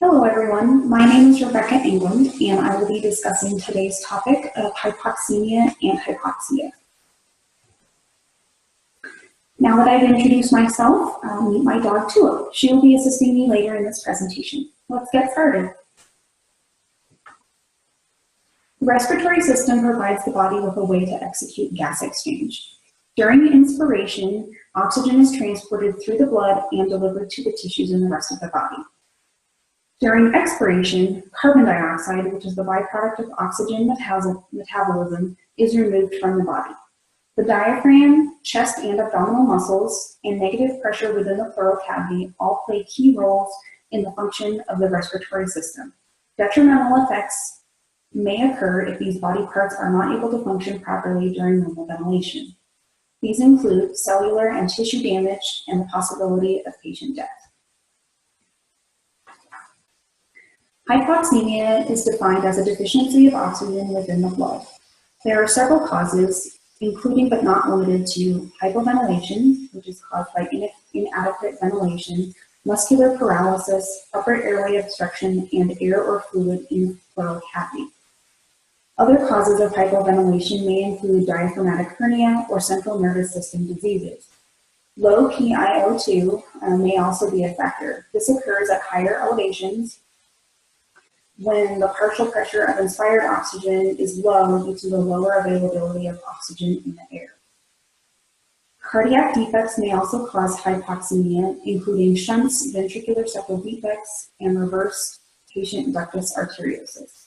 Hello everyone, my name is Rebecca England and I will be discussing today's topic of hypoxemia and hypoxia. Now that I've introduced myself, I'll meet my dog Tua. She will be assisting me later in this presentation. Let's get started. The respiratory system provides the body with a way to execute gas exchange. During inspiration, oxygen is transported through the blood and delivered to the tissues in the rest of the body. During expiration, carbon dioxide, which is the byproduct of oxygen metabolism, is removed from the body. The diaphragm, chest and abdominal muscles, and negative pressure within the pleural cavity all play key roles in the function of the respiratory system. Detrimental effects may occur if these body parts are not able to function properly during normal ventilation. These include cellular and tissue damage and the possibility of patient death. Hypoxemia is defined as a deficiency of oxygen within the blood. There are several causes, including but not limited to hypoventilation, which is caused by inadequate ventilation, muscular paralysis, upper airway obstruction, and air or fluid in the pleural cavity. Other causes of hypoventilation may include diaphragmatic hernia or central nervous system diseases. Low PiO2 may also be a factor. This occurs at higher elevations when the partial pressure of inspired oxygen is low due to the lower availability of oxygen in the air. Cardiac defects may also cause hypoxemia, including shunts, ventricular septal defects, and reverse patient ductus arteriosus.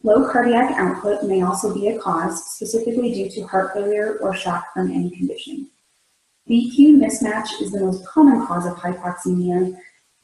Low cardiac output may also be a cause, specifically due to heart failure or shock from any condition. VQ mismatch is the most common cause of hypoxemia.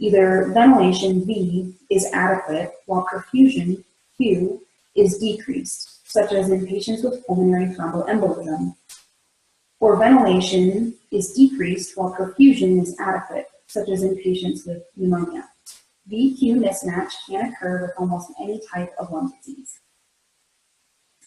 Either ventilation, V, is adequate, while perfusion, Q, is decreased, such as in patients with pulmonary thromboembolism. Or ventilation is decreased while perfusion is adequate, such as in patients with pneumonia. VQ mismatch can occur with almost any type of lung disease.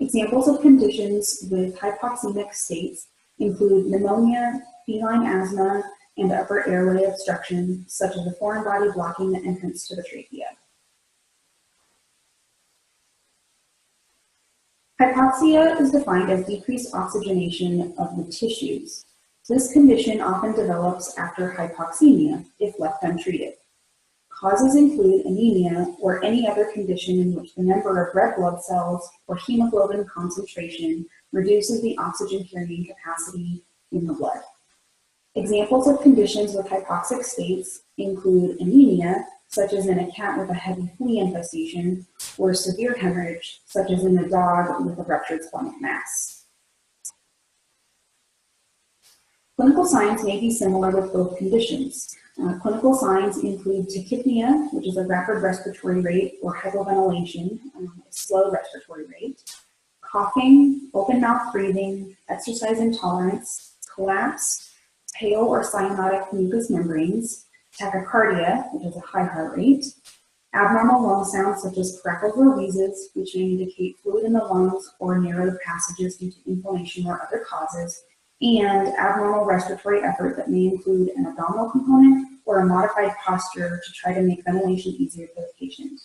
Examples of conditions with hypoxemic states include pneumonia, feline asthma, and upper airway obstruction, such as a foreign body blocking the entrance to the trachea. Hypoxia is defined as decreased oxygenation of the tissues. This condition often develops after hypoxemia if left untreated. Causes include anemia or any other condition in which the number of red blood cells or hemoglobin concentration reduces the oxygen carrying capacity in the blood. Examples of conditions with hypoxic states include anemia, such as in a cat with a heavy flea infestation, or severe hemorrhage, such as in a dog with a ruptured splenic mass. Clinical signs may be similar with both conditions. Clinical signs include tachypnea, which is a rapid respiratory rate, or hypoventilation, a slow respiratory rate, coughing, open mouth breathing, exercise intolerance, collapse, pale or cyanotic mucous membranes, tachycardia, which is a high heart rate, abnormal lung sounds such as crackles or wheezes, which may indicate fluid in the lungs or narrowed passages due to inflammation or other causes, and abnormal respiratory effort that may include an abdominal component or a modified posture to try to make ventilation easier for the patient.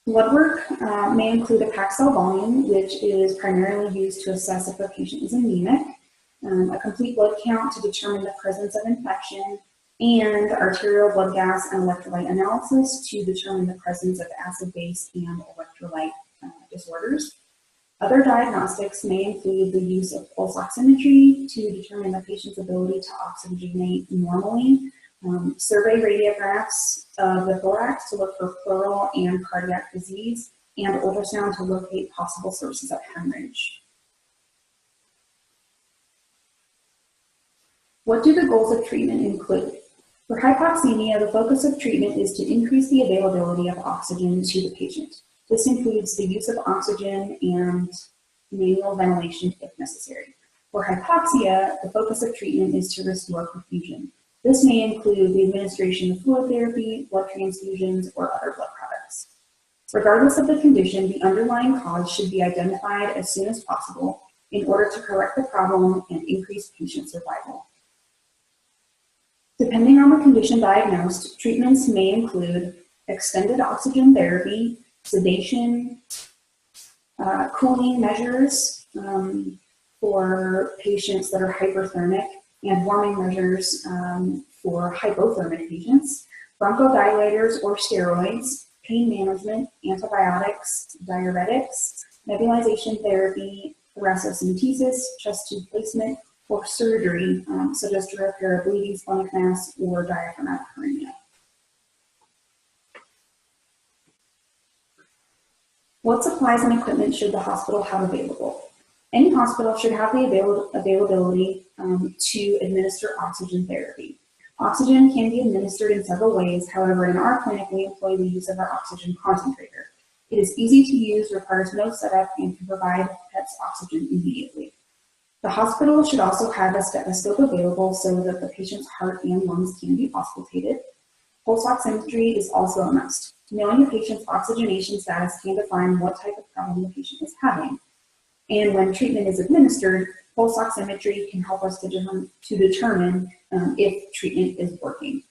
Blood work may include a packed cell volume, which is primarily used to assess if a patient is anemic, a complete blood count to determine the presence of infection, and arterial blood gas and electrolyte analysis to determine the presence of acid-base and electrolyte disorders. Other diagnostics may include the use of pulse oximetry to determine the patient's ability to oxygenate normally, survey radiographs of the thorax to look for pleural and cardiac disease, and ultrasound to locate possible sources of hemorrhage. What do the goals of treatment include? For hypoxemia, the focus of treatment is to increase the availability of oxygen to the patient. This includes the use of oxygen and manual ventilation if necessary. For hypoxia, the focus of treatment is to restore perfusion. This may include the administration of fluid therapy, blood transfusions, or other blood products. Regardless of the condition, the underlying cause should be identified as soon as possible in order to correct the problem and increase patient survival. Depending on the condition diagnosed, treatments may include extended oxygen therapy, sedation, cooling measures for patients that are hyperthermic, and warming measures for hypothermic patients, bronchodilators or steroids, pain management, antibiotics, diuretics, nebulization therapy, thoracentesis, chest tube placement, or surgery, such as to repair a bleeding splenic mass or diaphragmatic hernia. What supplies and equipment should the hospital have available? Any hospital should have the availability to administer oxygen therapy. Oxygen can be administered in several ways. However, in our clinic, we employ the use of our oxygen concentrator. It is easy to use, requires no setup, and can provide pets oxygen immediately. The hospital should also have a stethoscope available so that the patient's heart and lungs can be auscultated. Pulse oximetry is also a must. Knowing a patient's oxygenation status can define what type of problem the patient is having. And when treatment is administered, pulse oximetry can help us to determine if treatment is working.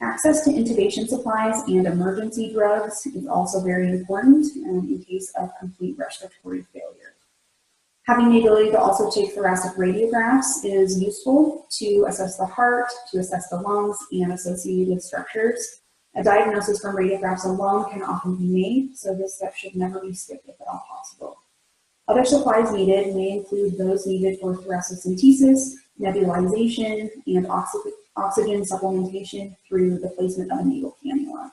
Access to intubation supplies and emergency drugs is also very important in case of complete respiratory failure. Having the ability to also take thoracic radiographs is useful to assess the heart, to assess the lungs, and associated structures. A diagnosis from radiographs alone can often be made, so this step should never be skipped if at all possible. Other supplies needed may include those needed for thoracentesis, nebulization, and oxygen supplementation through the placement of a nasal cannula.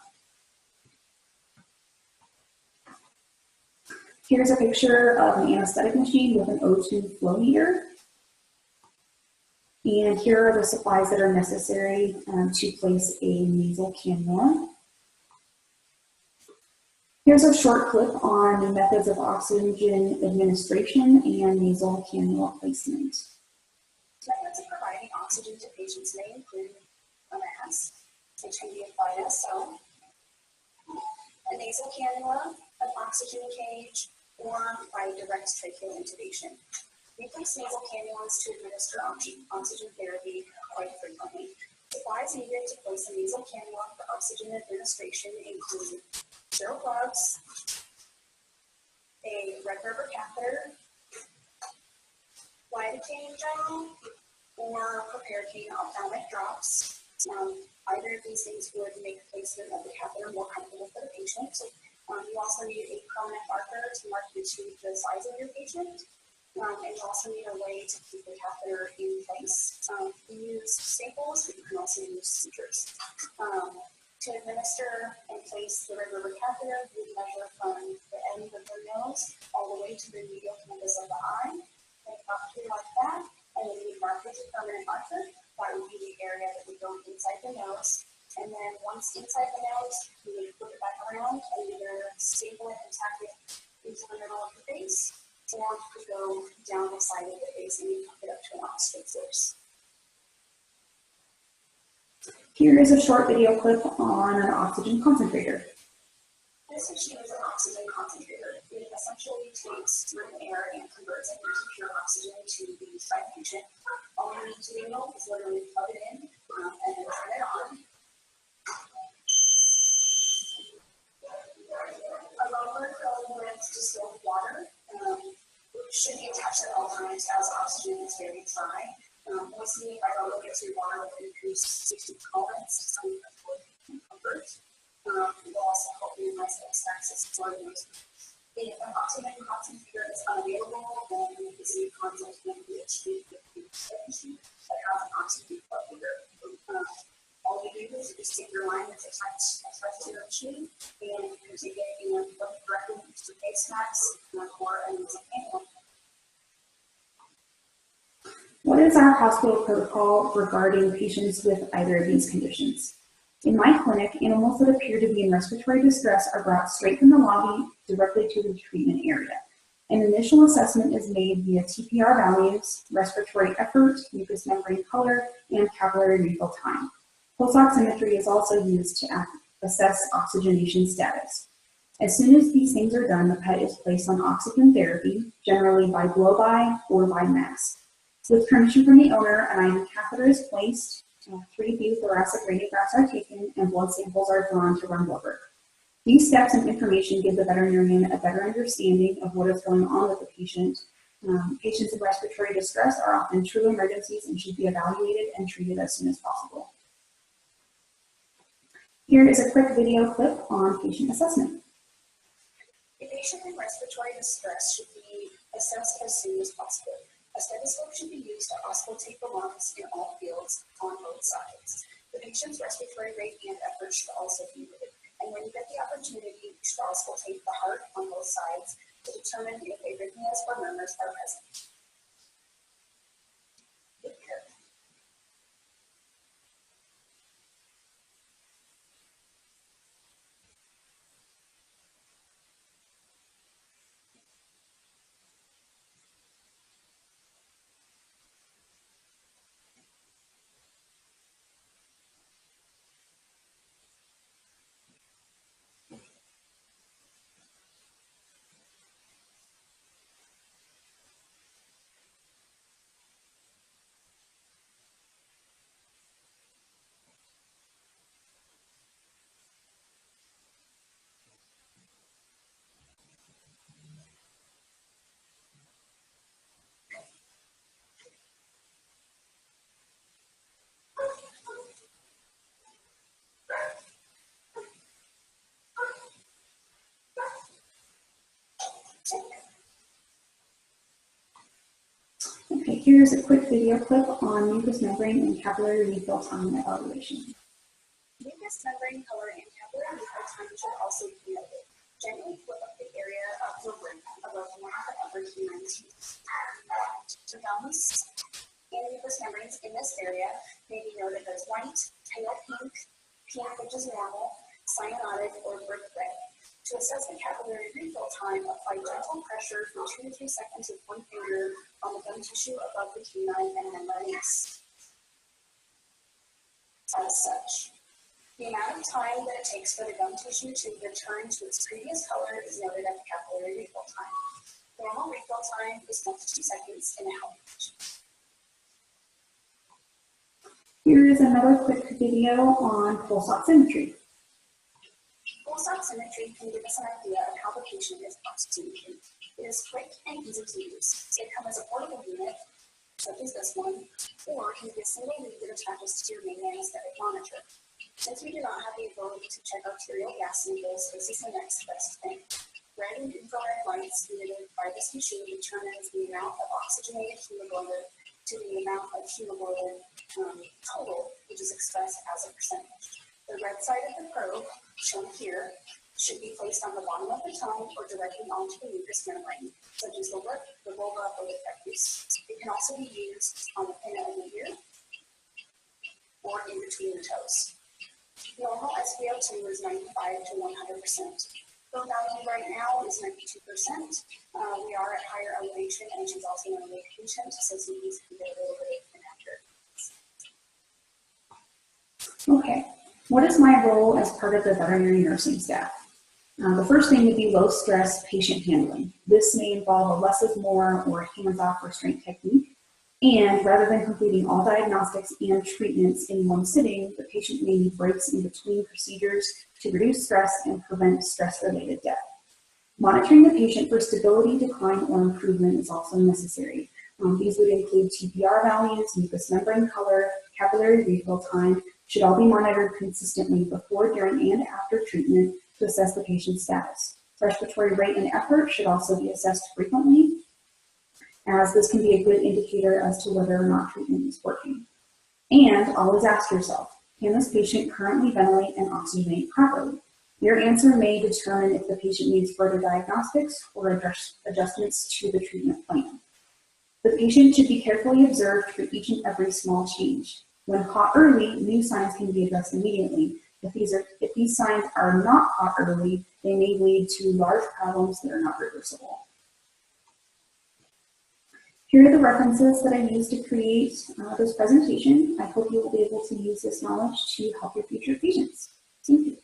Here's a picture of an anesthetic machine with an O2 flow meter. And here are the supplies that are necessary to place a nasal cannula. Here's a short clip on the methods of oxygen administration and nasal cannula placement. Methods of providing oxygen to patients may include a mask, which can be applied as so, a nasal cannula, an oxygen cage, or by direct tracheal intubation. We place nasal cannulas to administer oxygen therapy quite frequently. Supplies needed to place a nasal cannula for oxygen administration include sterile gloves, a red rubber catheter, lidocaine gel, or proparacaine ophthalmic drops. Either of these things would make the placement of the catheter more comfortable for the patient. You also need a permanent marker to mark the size of your patient. And you also need a way to keep the catheter in place. You use staples, but you can also use sutures. To administer and place the red rubber catheter, we measure from the end of the nose all the way to the medial canvas of the eye, and up here like that, and then we mark with a permanent marker. That would be the area that we go inside the nose. And then once inside the nose, we would flip it back around and either staple it and tack it into the middle of the face, or we go down the side of the face and we hook it up to an oxygen source. Here is a short video clip on an oxygen concentrator. This machine is an oxygen concentrator. It essentially takes room air and converts it into pure oxygen to be used by the patient. All you need to do is literally plug it in and then turn it on. A roller filled with distilled water should be attached at all times as oxygen is very dry. Once the roller gets your water with increased safety tolerance to some and comfort, it will also help minimize access to our nose. If an oxygen concentrator is unavailable, then you can see consult with the HV that has an oxygen flow meter. All you do is you just take your line that's attached to the machine, and you can take it and put it directly into the face mask or a nasal cannula. What is our hospital protocol regarding patients with either of these conditions? In my clinic, animals that appear to be in respiratory distress are brought straight from the lobby directly to the treatment area. An initial assessment is made via TPR values, respiratory effort, mucous membrane color, and capillary refill time. Pulse oximetry is also used to assess oxygenation status. As soon as these things are done, the pet is placed on oxygen therapy, generally by blow-by or by mask. With permission from the owner, an IV catheter is placed, 3 feet thoracic radiographs are taken, and blood samples are drawn to run blood work. These steps and information give the veterinarian a better understanding of what is going on with the patient. Patients in respiratory distress are often true emergencies and should be evaluated and treated as soon as possible. Here is a quick video clip on patient assessment. A patient in respiratory distress should be assessed as soon as possible. A stethoscope should be used to auscultate the lungs in all fields on both sides. The patient's respiratory rate and effort should also be noted. And when you get the opportunity, you should auscultate the heart on both sides to determine if arrhythmias or murmurs are present. Good care. Okay, here's a quick video clip on mucous membrane and capillary refill time evaluation. Mucous membrane color and capillary refill time should also be noted. Gently flip up the area of the rim above one of the upper canine teeth. The gums and mucous membranes in this area may be noted as white, pale pink which is normal, cyanotic, or brick red. To assess the capillary refill time, apply gentle pressure for 2 to 3 seconds with one finger on the gum tissue above the canine and then release. As such, the amount of time that it takes for the gum tissue to return to its previous color is noted at the capillary refill time. Normal refill time is 1 to 2 seconds in a healthy patient. Here is another quick video on pulse oximetry. Pulse oximetry can give us an idea of how the patient is oxygenated. It is quick and easy to use. It comes as a portable unit, such as this one, or can be a single lead that attaches to your main anesthetic monitor. Since we do not have the ability to check arterial gas levels, this is the next best thing. Red and infrared lights emitted by this machine determines the amount of oxygenated hemoglobin to the amount of hemoglobin total, which is expressed as a percentage. The red side of the probe, shown here, should be placed on the bottom of the tongue or directly onto the mucous membrane, such as the lip, the vulva, or the prepuce. It can also be used on the pinna of the ear or in between the toes. Normal SpO2 is 95 to 100%. The value right now is 92%. We are at higher elevation, and she's also an awake patient, so these can get a little bit inaccurate. Okay, what is my role as part of the veterinary nursing staff? The first thing would be low stress patient handling. This may involve a less is more or hands-off restraint technique. And rather than completing all diagnostics and treatments in one sitting, the patient may need breaks in between procedures to reduce stress and prevent stress-related death. Monitoring the patient for stability, decline, or improvement is also necessary. These would include TPR values, mucous membrane color, capillary refill time, should all be monitored consistently before, during, and after treatment to assess the patient's status. Respiratory rate and effort should also be assessed frequently, as this can be a good indicator as to whether or not treatment is working. And always ask yourself, can this patient currently ventilate and oxygenate properly? Your answer may determine if the patient needs further diagnostics or adjustments to the treatment plan. The patient should be carefully observed for each and every small change. When caught early, new signs can be addressed immediately. If these signs are not caught early, they may lead to large problems that are not reversible. Here are the references that I used to create this presentation. I hope you will be able to use this knowledge to help your future patients. Thank you.